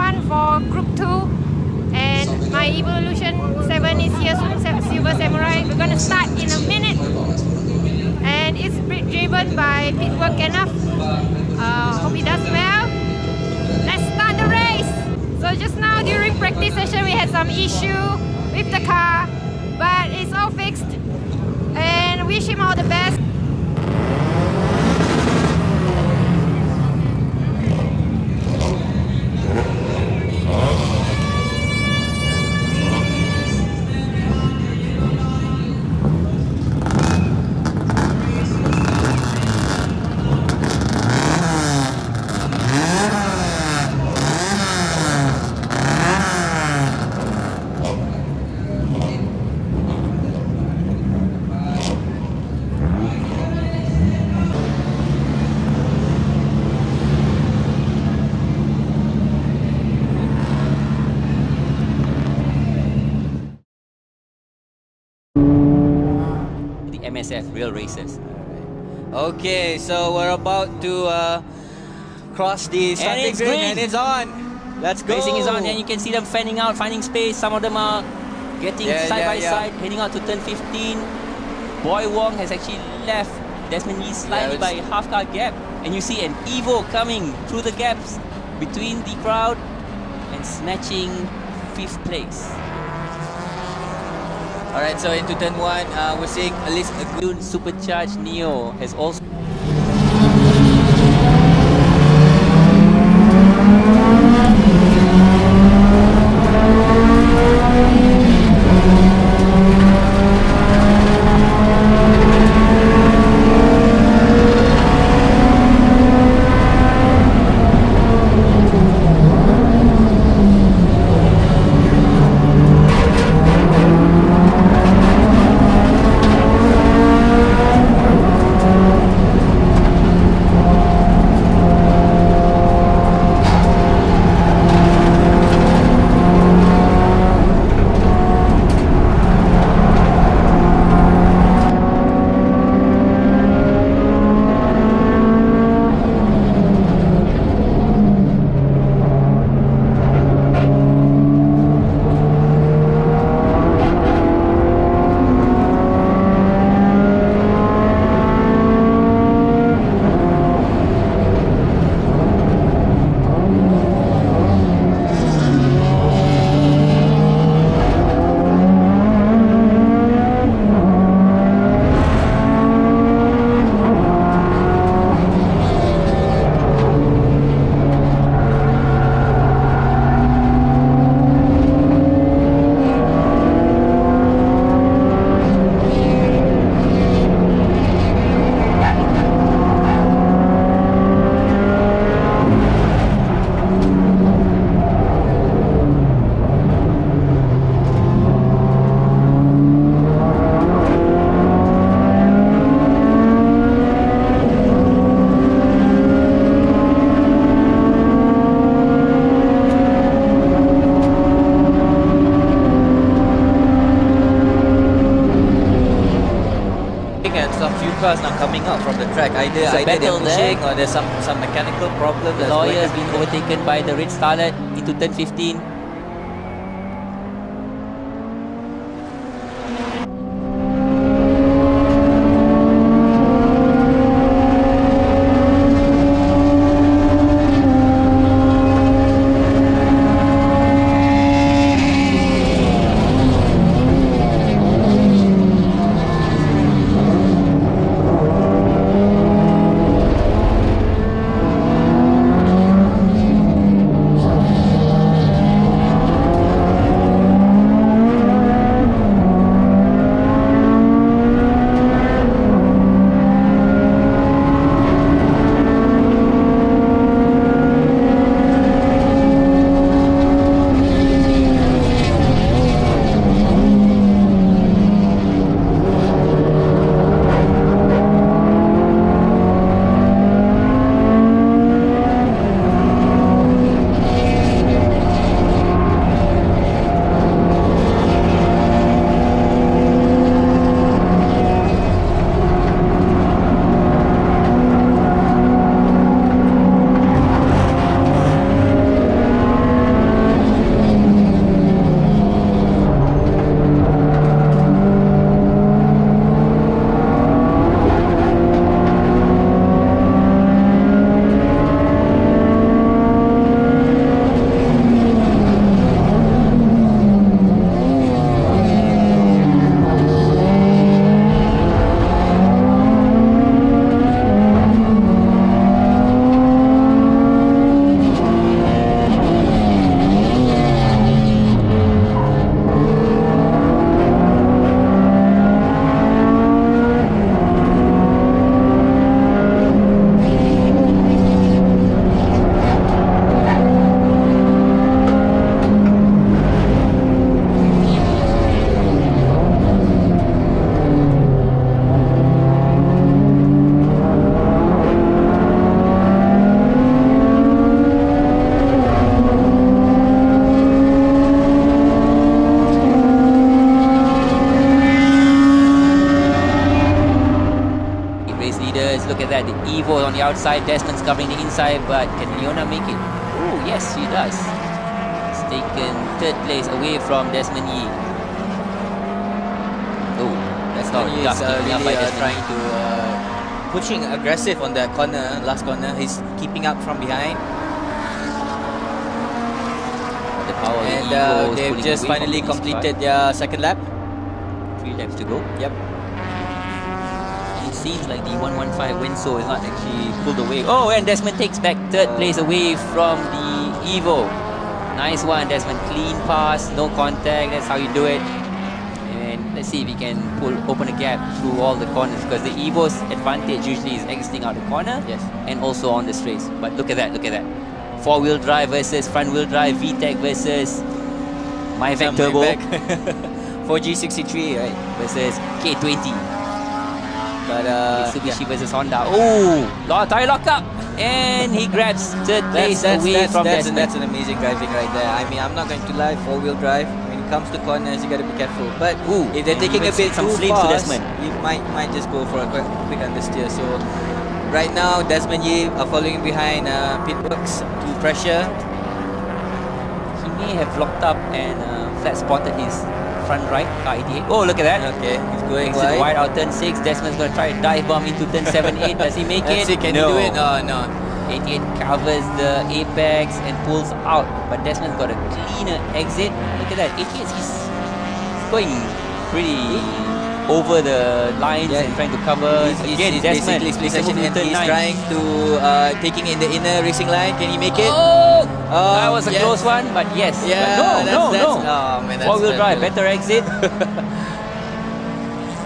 1 for Group 2. And my Evolution 7 is here soon, Silver Samurai. We're gonna start in a minute. And it's driven by Pitworks Kenneth. Hope he does well. Let's start the race. So just now during practice session we had some issue with the car, but it's all fixed. And wish him all the best. MSF real races. Okay, so we're about to cross the starting grid and it's on. Let's go. Racing is on, and you can see them fanning out, finding space. Some of them are getting side by side, heading out to turn 15. Boy Wong has actually left Desmond Yee slightly by half car gap, and you see an Evo coming through the gaps between the crowd and snatching 5th place. Alright, so into turn 1, we're seeing at least a good Supercharged Neo has also cars now coming out from the track. Either they're pushing or there's some mechanical problem. The lawyer has been overtaken by the red starlet into turn 15. look at that. The Evo on the outside, Desmond's covering the inside, but can Leona make it? Oh, yes, she does. It's taken third place away from Desmond Yee. Oh, that's not He is really trying to pushing aggressive on that corner, last corner. He's keeping up from behind. The power of the And Evo is they've pulling just away finally from the completed their second lap. 3 laps to go. Yep. It seems like the 115 Wenso is not actually pulled away. Oh, and Desmond takes back third place away from the Evo. Nice one, Desmond. Clean pass, no contact. That's how you do it. And let's see if he can open a gap through all the corners, because the Evo's advantage usually is exiting out the corner. Yes. And also on the straights. But look at that, look at that. 4-wheel drive versus front-wheel drive, VTEC versus MyVec Turbo 4G63, right? versus K20. But Mitsubishi versus Honda. Oh, tire lock up, and he grabs third place away from Desmond. That's an amazing driving right there. I mean, I'm not going to lie, 4-wheel drive. When it comes to corners, you got to be careful. But if they're taking a bit some too flames to fast, Desmond. you might just go for a quick understeer. So right now, Desmond Yee are following behind Pitworks to pressure. He may have locked up and flat spotted his front right car 88. Oh, look at that. Okay, he's going Exit wide. wide out turn 6. Desmond's going to try a dive bomb into turn 7, 8. Does he make Let's it? see, can no. he do it? Oh, no. 88 covers the apex and pulls out, but Desmond's got a cleaner exit. Look at that. 88, he's going pretty over the lines and trying to cover. He's Desmond, basically split section and turn he's 9. trying to taking in the inner racing line. Can he make it? Oh, Oh, that was a yes. close one, but yes. Yeah, But no. Oh, man, that's 4-wheel drive, terrible. better exit.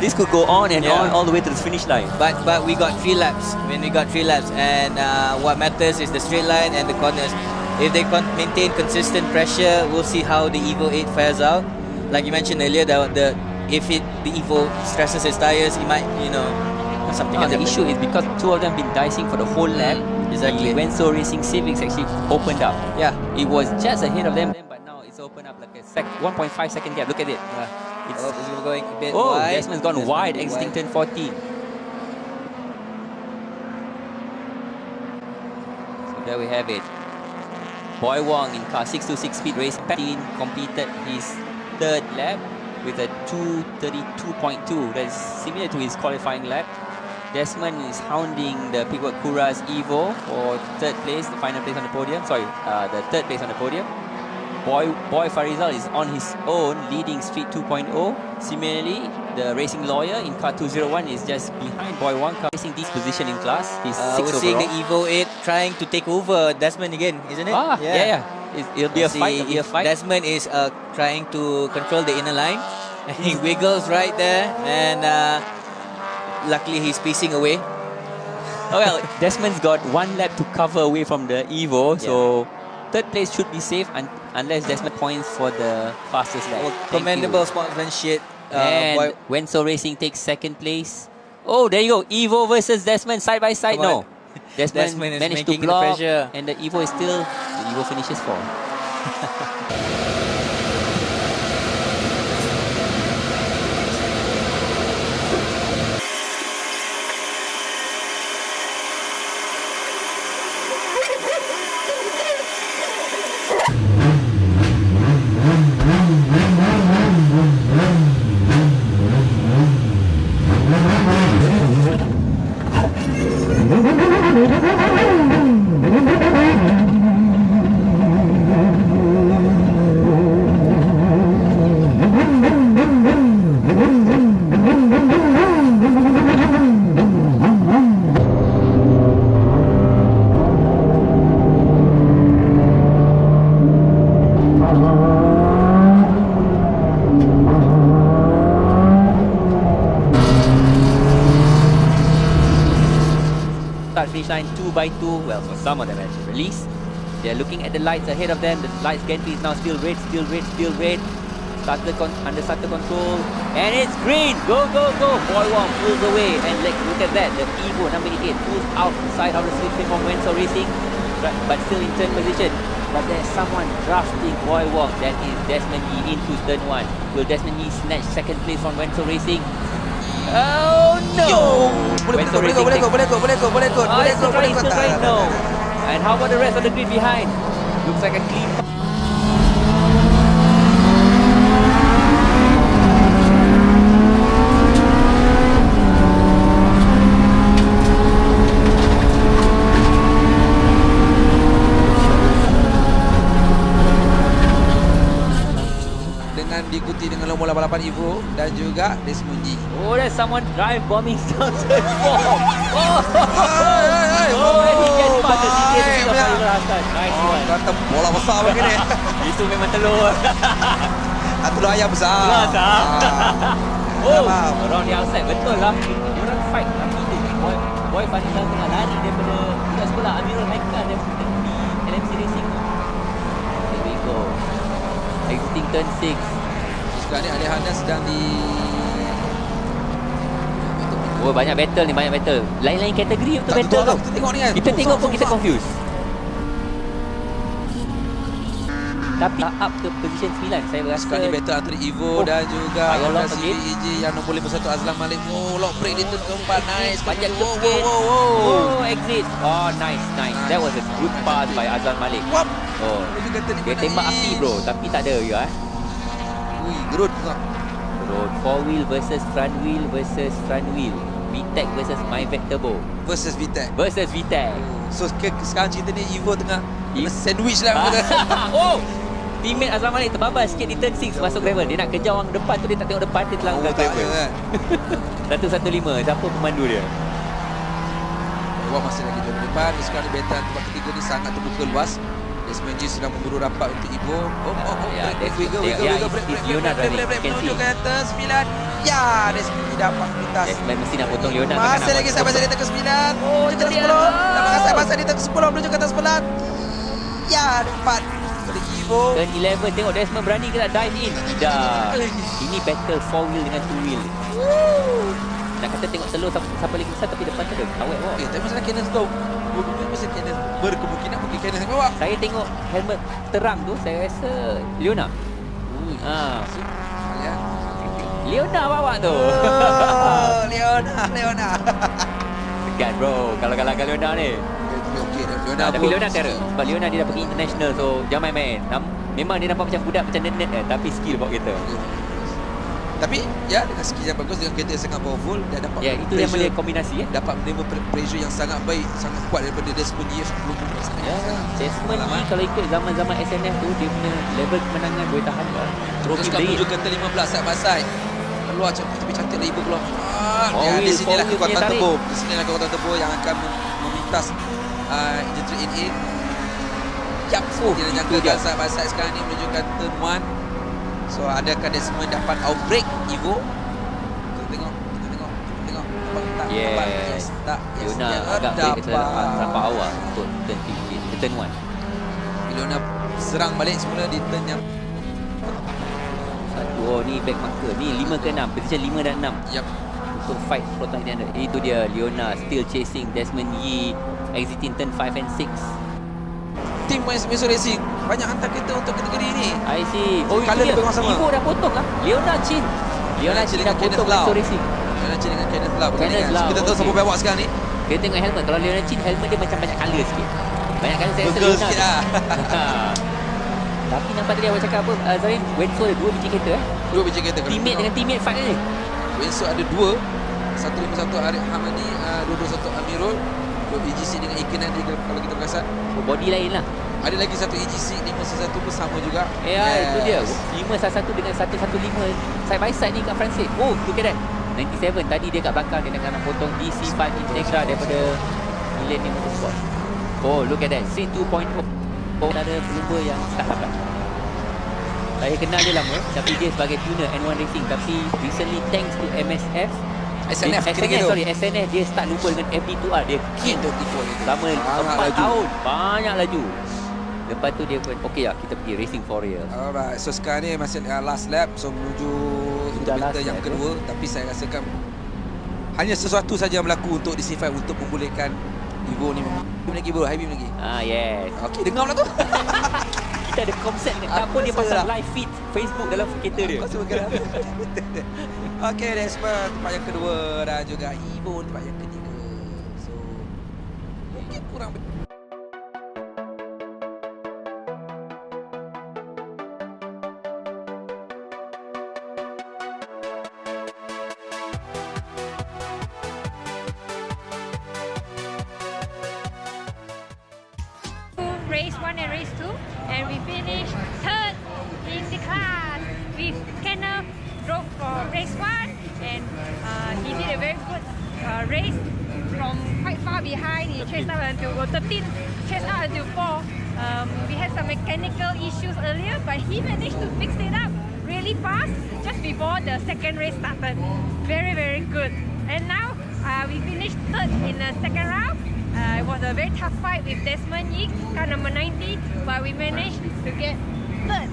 This could go on and on all the way to the finish line. But we got 3 laps. When we got 3 laps, and what matters is the straight line and the corners. If they maintain consistent pressure, we'll see how the Evo 8 fares out. Like you mentioned earlier, the Evo stresses his tires, he might, something. The issue is because two of them been dicing for the whole lap. Exactly. The Wenso Racing Civics actually opened up. Yeah. It was just ahead of them, but now it's opened up like a 1.5 second gap. Look at it. It's going a bit wide. Desmond's gone wide, exiting turn 14. So there we have it. Boy Wong in car 626 speed race 15 completed his third lap with a 2:32.2. That is similar to his qualifying lap. Desmond is hounding the Pitworks Kuraz Evo for third place, the final place on the podium. Sorry, the third place on the podium. Boy Farizal is on his own, leading Street 2.0. Similarly, the racing lawyer in car 201 is just behind Boy Wang, racing this position in class. He's 6 we're seeing the overall. Evo 8 trying to take over Desmond again, isn't it? Yeah. It'll be a fight. It'll be a fight. Desmond is trying to control the inner line. He wiggles right there, and luckily he's pacing away. Oh well, Desmond's got 1 lap to cover away from the Evo, so third place should be safe unless Desmond points for the fastest lap. Commendable sportsmanship. And Wenso Racing takes second place. Oh, there you go. Evo versus Desmond side by side. Come on. No. Desmond is managed to making the block, pressure. and the Evo is still, the Evo finishes 4. Start finish line 2 by 2. Well, for some of them actually release. They're looking at the lights ahead of them. The lights gantry is now still red. Under starter control, and it's green. Go! Boy Wong pulls away, and look at that. The Evo number 88 pulls out the side of the slipstream from Wenso Racing, but still in third position. But there's someone drafting Boy Wong. That is Desmond Yee into turn 1. Will Desmond Yee snatch second place from Wenso Racing? Oh no! Boleh Wenso ikut. Still trying, no. And how about the rest of the grid behind? Looks like a clean. Dengan diikuti dengan lomba balapan Evo dan juga Desmonji. Oh, there's someone drive bombing down turn 4. Oh, and he gets past the CK of Faizal Hassan. Nice one. Kata bola besar begini. Itu memang telur. Telur ayam besar. Oh, around the outside. Betul lah. Orang fight. Tapi dia boy Faizal tengah lari daripada budak sekolah Amirul Haikal daripada di LMC Racing. Here we go. Exiting turn 6. Sekarang ni Alejandra sedang di... Oh, banyak battle ni, banyak battle. Lain-lain kategori untuk battle tu. Kita tengok ni kan. Kita tengok pun kita confused. Tapi up ke position 9 saya rasa. Sekarang ni battle antara Evo dan juga Honda lock Civic EJ yang nombor 51 Azlan Malik. Oh, lock break di turn keempat. Nice. Banyak Wow. Oh, exit. Oh, nice. That was a good pass by Azlan Malik. Wap. Oh, dia tembak api bro, tapi tak ada ya. Ui, gerut tengok. Road 4 wheel versus front wheel versus front wheel. VTEC versus MyVec Turbo Versus VTEC. versus VTEC. So sekarang cerita ni Evo tengah sandwich lah. Oh, teammate Azlan Malik terbabas sikit di turn 6 masuk gravel. Dia nak kejar orang depan tu, dia tak tengok depan, dia terlanggar gravel. 115, siapa pemandu dia? Wah, masih lagi jauh depan. Sekarang ni battle tempat ketiga ni sangat terbuka luas. Desmonji sedang memburu rapat untuk Evo. Ya, Wiggle, Leona menuju ke atas 9. Ya, Desmonji dapat lintas. Desmond mesti nak potong Leona. Masih lagi sampai di turn ke-9. Oh, di turn 10. Dapat sampai di turn ke-10 menuju ke atas 11. Ya, dapat dari Evo. Turn 11, tengok Desmond berani ke tak dive in. Tidak. Ini battle 4 wheel dengan 2 wheel. Nak kata tengok telur siapa lagi besar, tapi depan tu ada kawet bawah. Tapi masalah Kenneth Lau. Mesti Kenneth berkemungkinan mungkin Kenneth yang bawa. Saya tengok helmet terang tu, saya rasa Leona. Leona bawa tu. Oh, Leona. Tegan bro, kalau kalahkan Leona ni. Okey, Leona. Tapi Leona terror. Sebab Leona dia dah pergi international, so jangan main-main. Memang dia nampak macam budak, macam net tapi skill bawa kereta. Tapi ya, dengan skill yang bagus, dengan kereta yang sangat powerful, dia dapat Ya, itu yang boleh kombinasi ya. dapat menerima pressure yang sangat baik, sangat kuat daripada Desmonji sebelum Ya, Desmond ni kalau ikut zaman-zaman SNF tu, dia punya level kemenangan boleh tahan lah. Terus menuju ke turn 15 side by side. Keluar tapi cantik lah Ibu keluar. Di sinilah kekuatan turbo. Di sinilah kekuatan turbo yang akan memintas injection in. Yap, dia jangka side by side sekarang ni menuju ke turn 1. So adakah Desmond dapat outbreak Evo? Kita tengok. Yes. Tak. Leona agak break terlampau awal untuk turn 15, turn 1. Leona serang balik semula di turn yang Oh, ni back marker. Ni 5 ke 6, position 5 dan 6. Yap. Untuk fight Proton ini. Itu dia Leona still chasing Desmond Yee exiting turn 5 and 6. Tim Meso Racing banyak hantar kereta untuk kategori ini. I see. Oh, Colour itu dia. dia sama. Evo dah potong lah. Leona Chin dah potong Meso Racing. Leona Chin dengan Kenneth Lau. Kenneth Lau. Kita tahu siapa bawa sekarang ni. Kita tengok helmet. Kalau Leona Chin, helmet dia macam banyak colour sikit. Banyak colour saya rasa Burger Leona sikit lah. Tapi nampak tadi awak cakap apa, Zarin? Wenso ada 2 biji kereta. Dua biji kereta. Teammate dengan teammate fight ni. Wenso ada 2. 151 Arif Hamadi, 221 Amirul. 2 EGC dengan Iken Nadi kalau kita perasan. Oh, body lain lah. Ada lagi satu EGC 511 pun sama juga. Ya, itu dia. 511 dengan 115 side by side ni kat front seat. Oh, look at that. 97 tadi dia kat belakang, dia nak potong DC5 Integra daripada Millennium Motorsport. Oh, look at that. Seat 2.0. Ada pelumba yang tak dapat. Saya kenal dia lama, tapi dia sebagai tuner N1 Racing. Tapi recently thanks to MSF, SNF dia start lumba dengan FD2R. Dia keen selama 4 tahun. Banyak laju. Lepas tu dia pun okey lah, kita pergi racing for real. Alright, so sekarang ni masih last lap. So menuju kilometer yang kedua. Tapi saya rasakan hanya sesuatu saja yang berlaku untuk DC5 untuk membolehkan Evo ni lagi bro, high beam lagi. Yes. Okey, dengar pula tu. Kita ada konsep kat dapur dia pasang live feed Facebook dalam kereta dia. Okey, Desmond tempat yang kedua dan juga Ibo tempat yang ketiga. So mungkin kurang race 1 and race 2, and we finished third in the class with Kenneth. Drove for race 1, and he did a very good race from quite far behind. He chased up until 13, chased out until 4. We had some mechanical issues earlier, but he managed to fix it up really fast just before the second race started. Very, very good. And now we finished third in the second round. It was a very tough fight with Desmond Yik, car number 90, but we managed to get third.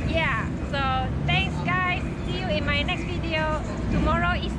Yeah, so thanks guys. See you in my next video. Tomorrow is